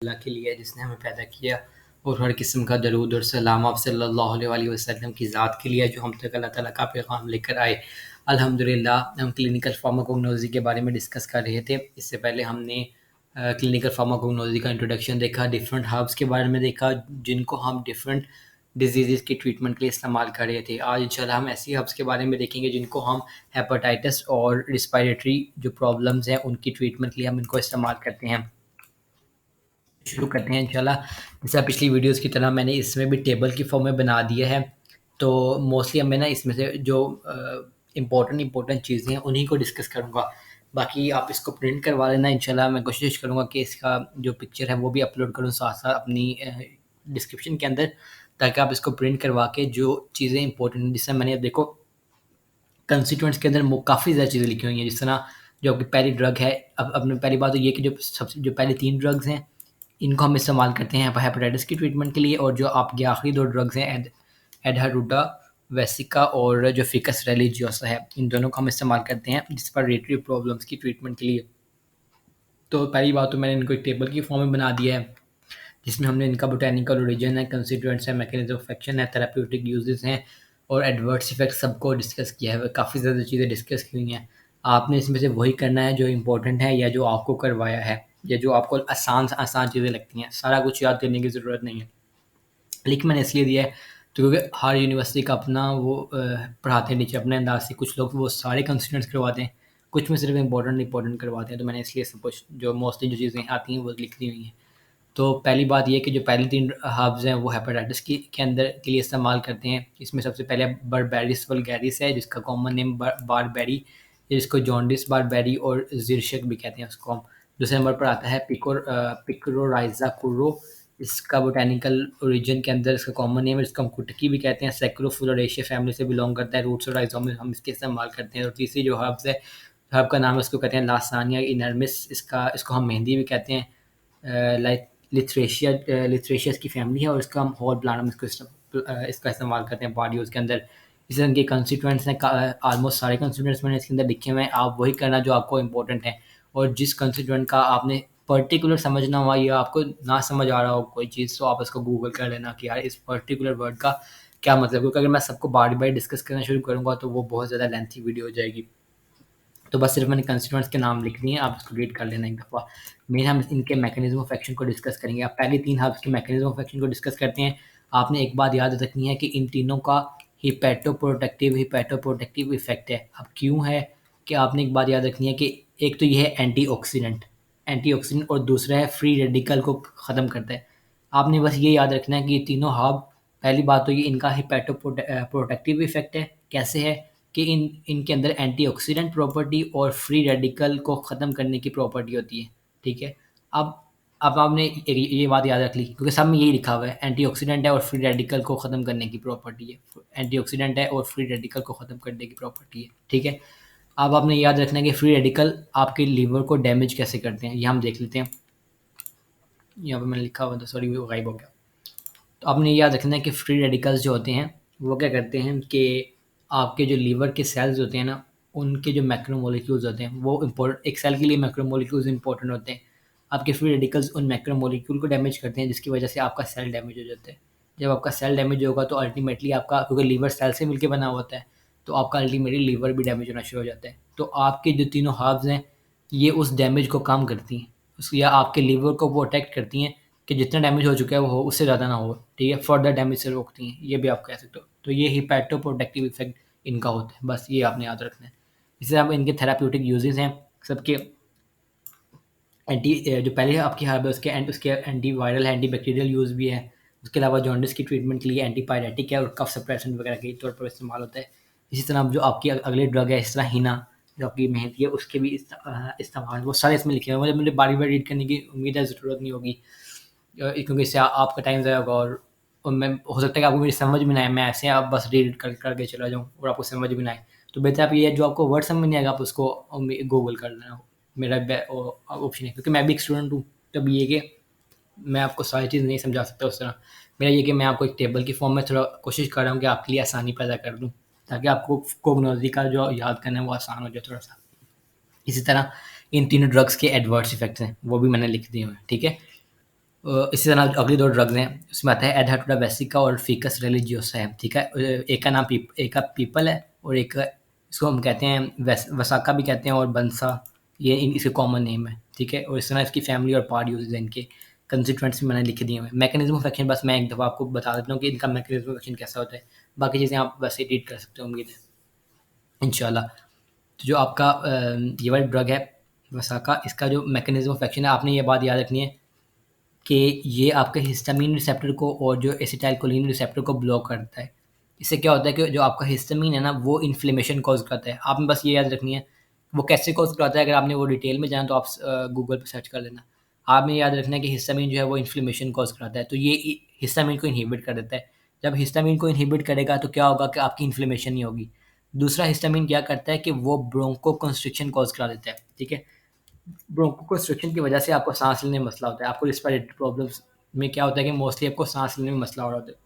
अल्लाह के लिए जिसने हमें पैदा किया और हर किस्म का दरूद और सलाम आप सल्लल्लाहु अलैहि वसल्लम की ज़ात के लिए जो हम तक अल्लाह ताला का पैगाम लेकर आए। अल्हम्दुलिल्लाह हम क्लिनिकल फार्माकोग्नोसी के बारे में डिस्कस कर रहे थे। इससे पहले हमने क्लिनिकल फार्माकोग्नोसी का इंट्रोडक्शन देखा, डिफरेंट हर्ब्स के बारे में देखा जिनको हम डिफरेंट डिजीज़ की ट्रीटमेंट के लिए इस्तेमाल कर रहे थे। आज इंशाल्लाह हम ऐसी हर्ब्स के बारे में देखेंगे जिनको हम हेपेटाइटिस और रिस्पायरेटरी जो प्रॉब्लम्स हैं उनकी ट्रीटमेंट के लिए हम इनको इस्तेमाल करते हैं। शुरू करते हैं इंशाल्लाह। जैसा पिछली वीडियोस की तरह मैंने इसमें भी टेबल की फॉर्म में बना दिया है। तो मोस्टली अब मैं ना इसमें से जो इम्पोर्टेंट चीज़ें हैं उन्हीं को डिस्कस करूँगा। बाकी आप इसको प्रिंट करवा लेना इंशाल्लाह। मैं कोशिश करूँगा कि इसका जो पिक्चर है वो भी अपलोड करूँ साथ-साथ अपनी डिस्क्रिप्शन के अंदर, ताकि आप इसको प्रिंट करवा के जो चीज़ें इंपॉर्टेंट हैं, जिससे मैंने देखो कंस्टिट्यूएंट्स के अंदर काफ़ी ज़्यादा चीज़ें लिखी हुई हैं। जिस तरह जो आपकी पहली ड्रग है, अब पहली बात तो ये कि जो पहली 3 ड्रग्स हैं इनको हम इस्तेमाल करते हैं हेपेटाइटिस की ट्रीटमेंट के लिए, और जो आपकी आखिरी 2 ड्रग्स हैं एडहारूडा वेसिका और जो फिकस रिलीजियोसा है, इन दोनों को हम इस्तेमाल करते हैं रिस्पिरेटरी प्रॉब्लम्स की ट्रीटमेंट के लिए। तो पहली बात तो मैंने इनको एक टेबल की फॉर्म में बना दिया है, जिसमें हमने इनका बोटेनिकल ओरिजिन है, कंस्टिट्यूएंट्स है, मैकेनिज्म ऑफ एक्शन है, थेरेप्यूटिक यूजेस हैं और एडवर्स इफेक्ट सबको डिस्कस किया है। काफ़ी ज़्यादा चीज़ें डिस्कस की हुई हैं। आपने इसमें से वही करना है जो इम्पोर्टेंट है या जो आपको करवाया है या जो आपको आसान चीज़ें लगती हैं। सारा कुछ याद करने की ज़रूरत नहीं है। लिंक मैंने इसलिए दिया है तो क्योंकि हर यूनिवर्सिटी का अपना वो पढ़ाते हैं टीचर अपने अंदाज से। कुछ लोग वो सारे कंस्टिट्यूएंट्स करवाते हैं, कुछ में सिर्फ इम्पोर्टेंट करवाते हैं। तो मैंने इसलिए सब कुछ जो मोस्टली जो चीज़ें आती हैं वो लिख दी हुई हैं। तो पहली बात ये कि जो पहली 3 हर्ब्स हैं वो हेपेटाइटिस की के अंदर के लिए इस्तेमाल करते हैं। इसमें सबसे पहले बर्बेरिस वल्गैरिस है, जिसका कॉमन नेम बारबेरी, जिसको जॉन्डिस बारबेरी और ज़िरशक भी कहते हैं उसको हम। दूसरे नंबर पर आता है पिकोराइज़ा कुर्रो, इसका बोटेनिकल ओरिजिन के अंदर इसका कॉमन नेम है, इसको हम कुटकी भी कहते हैं। सैक्रोफुलोरेशिया फैमिली से बिलोंग करता है, रूट्स और राइज़ोम हम इसके इस्तेमाल करते हैं। और तीसरी जो हर्ब्स है, हर्ब का नाम है, उसको कहते हैं लासानिया इनर्मिस, इसको हम मेहंदी भी कहते हैं। लाइक लिथरेशियस की फैमिली है और इसका हम होल प्लांट इसका इस्तेमाल करते हैं पार्ट यूज़ के अंदर। इस तरह के कंस्टिट्यूएंट्स हैं, ऑलमोस्ट सारे कंस्टिट्यूएंट्स मैंने इसके अंदर लिखे हुए हैं। आप वही करना जो आपको इंपॉर्टेंट है, और जिस कंस्टिट्यूएंट का आपने पर्टिकुलर समझना हुआ या आपको ना समझ आ रहा हो कोई चीज़, तो आप इसको गूगल कर लेना कि यार इस पर्टिकुलर वर्ड का क्या मतलब। क्योंकि अगर मैं सबको बार बार डिस्कस करना शुरू करूँगा तो वो बहुत ज़्यादा लेंथी वीडियो हो जाएगी। तो बस सिर्फ मैंने कंस्टिट्यूएंट्स के नाम लिख दिए हैं, आप इसको रीड कर लेना एक दफ़ा। मेन हम इनके मैकेनिज्म ऑफ एक्शन को डिस्कस करेंगे। आप पहले 3 हर्ब्स के मैकेनिज्म ऑफ एक्शन को डिस्कस करते हैं। आपने एक बात याद रखनी है कि इन तीनों का हिपैटोप्रोटेक्टिव इफेक्ट है। अब क्यों है कि आपने एक बात याद रखनी है कि एक तो ये है एंटीऑक्सीडेंट और दूसरा है फ्री रेडिकल को ख़त्म करता है। आपने बस ये याद रखना है कि ये तीनों हर्ब, पहली बात तो ये इनका प्रोटेक्टिव इफेक्ट है। कैसे है कि इनके अंदर एंटीऑक्सीडेंट प्रॉपर्टी और फ्री रेडिकल को ख़त्म करने की प्रॉपर्टी होती है, ठीक है। अब आपने ये बात याद रख ली क्योंकि सब में यही लिखा हुआ है, एंटीऑक्सीडेंट है और फ्री रेडिकल को ख़त्म करने की प्रॉपर्टी है। एंटीऑक्सीडेंट है और फ्री रेडिकल को ख़त्म करने की प्रॉपर्टी है, ठीक है। अब आपने याद रखना है कि फ्री रेडिकल आपके लीवर को डैमेज कैसे करते हैं, ये हम देख लेते हैं। यहाँ पर मैंने लिखा हुआ था, सॉरी वो गायब हो गया। तो आपने याद रखना है कि फ्री रेडिकल्स जो होते हैं वो क्या करते हैं कि आपके जो लीवर के सेल्स होते हैं ना, उनके जो मैक्रोमोलिक्यूल्स होते हैं वो इम्पोर्टेंट, एक सेल के लिए मैक्रोमोलिक्यूल्स इंपॉर्टेंट होते हैं। आपके फ्री रेडिकल्स उन मैक्रोमोलिक्यूल को डैमेज करते हैं, जिसकी वजह से आपका सेल डैमेज हो जाता है। जब आपका सेल डैमेज होगा तो अल्टीमेटली आपका, क्योंकि लीवर सेल से मिलकर बना होता है, तो आपका अल्टीमेटली लीवर भी डैमेज होना शुरू हो जाता है। तो आपके जो तीनों हर्ब्स हैं ये उस डैमेज को कम करती हैं, या आपके लीवर को प्रोटेक्ट करती हैं कि जितना डैमेज हो चुका है वो हो, उससे ज़्यादा ना हो, ठीक है। फर्दर डैमेज से रोकती हैं, ये भी आप कह सकते हो। तो ये हिपैटोप्रोटेक्टिव इफेक्ट इनका होता है, बस ये आपने याद रखना है। इससे आप इनके थेराप्यूटिक यूजेस हैं सबके। जो पहले आपकी हर्ब है उसके एंटी वायरल है, एंटी बैक्टीरियल यूज़ भी है। उसके अलावा जॉन्डिस की ट्रीटमेंट के लिए एंटीपायरेटिक है और कफ सप्रेसेंट वगैरह के तौर पर इस्तेमाल होता है। इसी तरह जो आपकी अगली ड्रग है, इस तरह हिना जो आपकी मेहंदी है, उसके भी इस्तेमाल वो सारे इसमें लिखे हुए हैं। मुझे बारी बार रीड करने की उम्मीद है, ज़रूरत नहीं होगी, क्योंकि इससे आपका टाइम ज़ाया होगा। और मैं, हो सकता है कि आपको मेरी समझ में ना आए, मैं ऐसे आप बस रीड करके चला जाऊँ और आपको समझ में ना आए। तो बेहतर आप ये जो आपको वर्ड समझ में नहीं आएगा आप उसको गूगल कर लेना, मेरा ऑप्शन है। क्योंकि मैं भी एक स्टूडेंट हूँ, तब ये कि मैं आपको सारी चीज़ नहीं समझा सकता उस तरह। मेरा ये कि मैं आपको एक टेबल की फॉर्म में थोड़ा कोशिश कर रहा हूँ कि आपके लिए आसानी पैदा कर दूँ, ताकि आपको कोग्नोलॉजी का जो याद करना है वो आसान हो जाए थोड़ा सा। इसी तरह इन तीनों ड्रग्स के एडवर्स इफेक्ट्स हैं वो भी मैंने लिख दिए हुए हैं, ठीक है। इसी तरह अगली 2 ड्रग्स हैं, उसमें आता है एडाटोडा वेसिका और फ़िकस रिलीजियोसा है, ठीक है? एक का नाम एक का पीपल है और एक का इसको हम कहते हैं वसाका भी कहते हैं और बंसा, ये इसके कॉमन नेम है, ठीक है? और इस तरह इसकी फैमिली और पार्ट यूजेज़ हैं इनके, कंस्टिट्यूएंट्स भी मैंने लिख दिए हुए हैं। मैकेनिज़्म ऑफ एक्शन बस मैं एक दफ़ा आपको बता देता हूँ कि इनका मैकेनिज़्म ऑफ एक्शन कैसा होता है, बाकी चीज़ें आप वैसे रीड कर सकते हो उम्मीद है, इंशाल्लाह। तो जो आपका ये वाली ड्रग है वसाका, इसका जो मैकेनिज़्म ऑफ एक्शन है, आपने ये बात याद रखनी है कि ये आपके हिस्टामीन रिसेप्टर को और जो एसिटाइलकोलिन रिसेप्टर को ब्लॉक करता है। इससे क्या होता है कि जो आपका हिस्टामीन है ना, वो इन्फ्लेमेशन कॉज़ करता है। आपने बस ये याद रखनी है, वो कैसे कॉज़ कराता है, अगर आपने वो डिटेल में जाना तो आप गूगल पे सर्च कर लेना। आपने याद रखना है कि हिस्टामीन जो है वो इन्फ्लेमेशन कॉज़ कराता है, तो ये हिस्टामीन को इनहिबिट कर देता है। जब हिस्टामीन को इनहिबिट करेगा तो क्या होगा कि आपकी इन्फ्लेमेशन नहीं होगी। दूसरा हिस्टामीन क्या करता है कि वो ब्रोंकोकंस्ट्रिक्शन कॉज़ करा देता है, ठीक है? ब्रोंकोकंस्ट्रिक्शन की वजह से आपको सांस लेने में मसला होता है। आपको रिस्पिरेटरी प्रॉब्लम्स में क्या होता है कि मोस्टली आपको सांस लेने में मसला हो रहा होता है।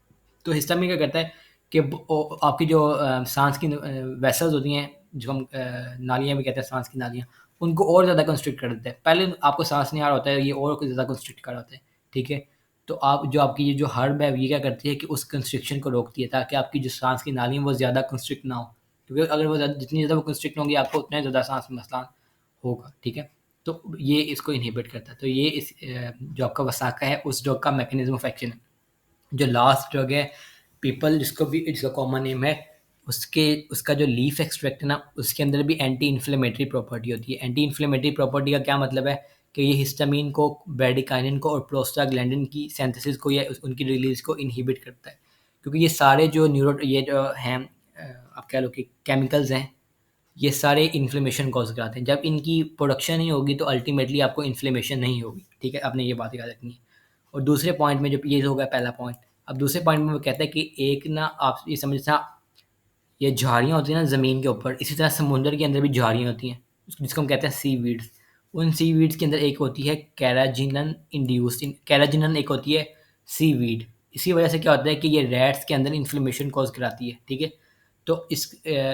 तो हिस्टामिन क्या करता है कि आपकी जो सांस की वेसल्स होती हैं, जो हम नालियाँ भी कहते हैं, सांस की नालियाँ, उनको और ज़्यादा कंस्ट्रिक्ट कर देता है। पहले आपको सांस नहीं आ रहा होता है, ये और कुछ ज़्यादा कंस्ट्रिक्ट कर रहा होता है, ठीक है? तो आप जो आपकी ये जो हर्ब है, ये क्या करती है कि उस कंस्ट्रिक्शन को रोकती है, ताकि आपकी जो सांस की नाली है वो ज़्यादा कंस्ट्रिक्ट ना हो। क्योंकि अगर वो जितनी ज़्यादा वो कंस्ट्रिक्ट होंगी, आपको उतना ही ज़्यादा सांस में मसला होगा, ठीक है? तो ये इसको इनहिबिट करता है। तो ये जो आपका वसाका है, उस ड्रग का मैकेनिज्म ऑफ एक्शन है। जो लास्ट ड्रग है पीपल, जिसका कॉमन नेम है, उसके उसका जो लीफ एक्सट्रैक्ट है ना, उसके अंदर भी एंटी इन्फ्लेमेटरी प्रॉपर्टी होती है। एंटी इन्फ्लेमेटरी प्रॉपर्टी का क्या मतलब है कि ये हिस्टामिन को, ब्रेडिकाइनिन को और प्रोस्टाग्लैंडिन की सिंथेसिस को या उनकी रिलीज को इनहिबिट करता है। क्योंकि ये सारे जो ये जो हैं, आप कह लो कि केमिकल्स हैं, ये सारे इन्फ्लेमेशन कॉज कराते हैं। जब इनकी प्रोडक्शन नहीं होगी तो अल्टीमेटली आपको इन्फ्लेमेशन नहीं होगी, ठीक है? आपने ये बात याद रखनी है। और दूसरे पॉइंट में, जो ये हो गया पहला पॉइंट, अब दूसरे पॉइंट में वो कहता है कि एक ना, आप ये समझना, ये झाड़ियाँ होती हैं ना ज़मीन के ऊपर, इसी तरह समुंदर के अंदर भी झाड़ियाँ होती हैं, जिसको हम कहते हैं सी वीड्स। उन सी वीड्स के अंदर एक होती है कैराजिनन, एक होती है सी वीड। इसी वजह से क्या होता है कि ये रैट्स के अंदर इन्फ्लेमेशन कॉज कराती है, ठीक है? तो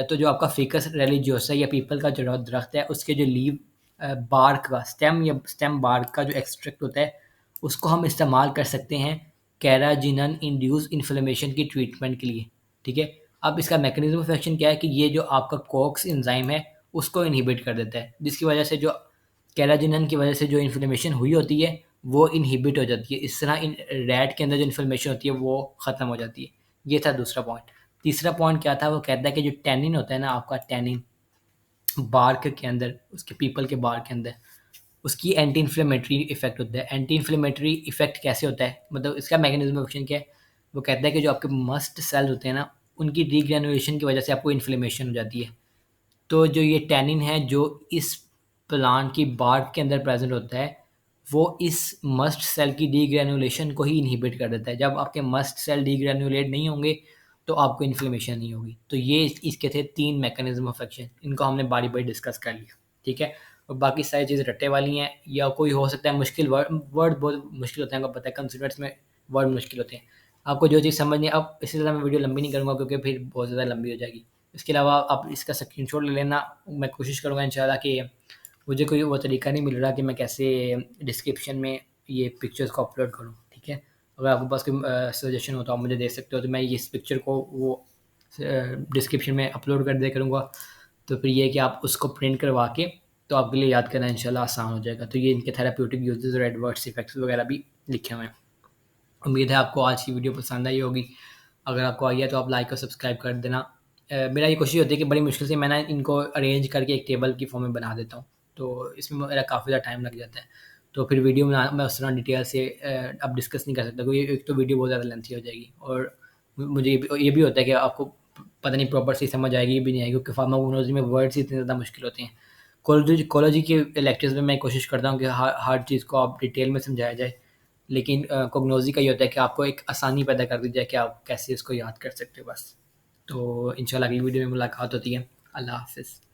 तो जो आपका फिकस रिलीजियोसा या पीपल का जो दरख्त है, उसके जो लीव, बार्क का स्टेम या स्टेम बार्क का जो एक्सट्रैक्ट होता है, उसको हम इस्तेमाल कर सकते हैं कैराजिनन इंड्यूस इन्फ्लेमेशन की ट्रीटमेंट के लिए, ठीक है? अब इसका मैकेनिज्म ऑफ एक्शन क्या है कि ये जो आपका कॉक्स एंजाइम है, उसको इनहिबिट कर देता है, जिसकी वजह से जो कैराजिनन की वजह से जो इन्फ्लेमेशन हुई होती है, वो इनहिबिट हो जाती है। इस तरह इन रैट के अंदर जो इन्फ्लेमेशन होती है, वो ख़त्म हो जाती है। ये था दूसरा पॉइंट। तीसरा पॉइंट क्या था, वो कहता है कि जो टैनिन होता है ना, आपका टैनिन बार्क के अंदर, उसके पीपल के बार्क के अंदर, उसकी एंटी इन्फ्लेमेटरी इफेक्ट होता है। एंटी इन्फ्लेमेटरी इफेक्ट कैसे होता है, मतलब इसका मैकेनिज्म ऑफ एक्शन क्या है? वो कहता है कि जो आपके मस्ट सेल्स होते हैं ना, उनकी डीग्रेनुलेशन की वजह से आपको इन्फ्लेमेशन हो जाती है। तो जो ये टैनिन है, जो इस प्लांट की बार्क के अंदर प्रेजेंट होता है, वो इस मस्ट सेल की डीग्रेनुलेशन को ही इनहिबिट कर देता है। जब आपके मस्ट सेल डीग्रेनुलेट नहीं होंगे, तो आपको इन्फ्लेमेशन नहीं होगी। तो ये इसके थे 3 मैकेनिज्म ऑफ एक्शन, इनको हमने बारी-बारी डिस्कस कर लिया, ठीक है? और बाकी सारी चीज़ें रट्टे वाली हैं, या कोई हो सकता है मुश्किल वर्ड बहुत मुश्किल होते हैं, आपको पता है कंसोनेंट्स में वर्ड मुश्किल होते हैं। आपको जो चीज़ समझ नहीं, अब इसी तरह मैं वीडियो लंबी नहीं करूँगा, क्योंकि फिर बहुत ज़्यादा लंबी हो जाएगी। इसके अलावा आप इसका स्क्रीनशॉट ले लेना। मैं कोशिश करूँगा इंशाल्लाह कि मुझे कोई वो तरीका नहीं मिल रहा कि मैं कैसे डिस्क्रिप्शन में ये पिक्चर्स को अपलोड करूँ, ठीक है? अगर आपके पास कोई सजेशन हो तो आप मुझे दे सकते हो, तो मैं इस पिक्चर को वो डिस्क्रिप्शन में अपलोड कर दिया करूँगा। तो फिर ये है कि आप उसको प्रिंट करवा के, तो आपके लिए याद करना इंशाल्लाह आसान हो जाएगा। तो ये इनके थेराप्यूटिक यूजेस और एडवर्स इफेक्ट्स वगैरह भी लिखे हुए हैं। उम्मीद है आपको आज की वीडियो पसंद आई होगी। अगर आपको आई है तो आप लाइक और सब्सक्राइब कर देना। मेरा ये कोशिश होती है कि बड़ी मुश्किल से मैं ना इनको अरेंज करके एक टेबल की फॉर्म में बना देता हूँ, तो इसमें मेरा काफ़ी ज़्यादा टाइम लग जाता है। तो फिर वीडियो में मैं उस तरह डिटेल से अब डिस्कस नहीं कर सकता, क्योंकि एक तो वीडियो बहुत ज़्यादा लेंथी हो जाएगी, और मुझे ये भी होता है कि आपको पता नहीं प्रॉपर से समझ आएगी भी नहीं आएगी, क्योंकि फार्माकोलॉजी में वर्ड्स इतने ज़्यादा मुश्किल होते हैं। कोलॉजी के लेक्चर्स में मैं कोशिश करता हूँ कि हर चीज़ को आप डिटेल में समझाया जाए, लेकिन कोगनोज़ी का ये होता है कि आपको एक आसानी पैदा कर दी जाए कि आप कैसे इसको याद कर सकते हो बस। तो इंशाल्लाह अगली वीडियो में मुलाकात होती है। अल्लाह हाफ़िज़।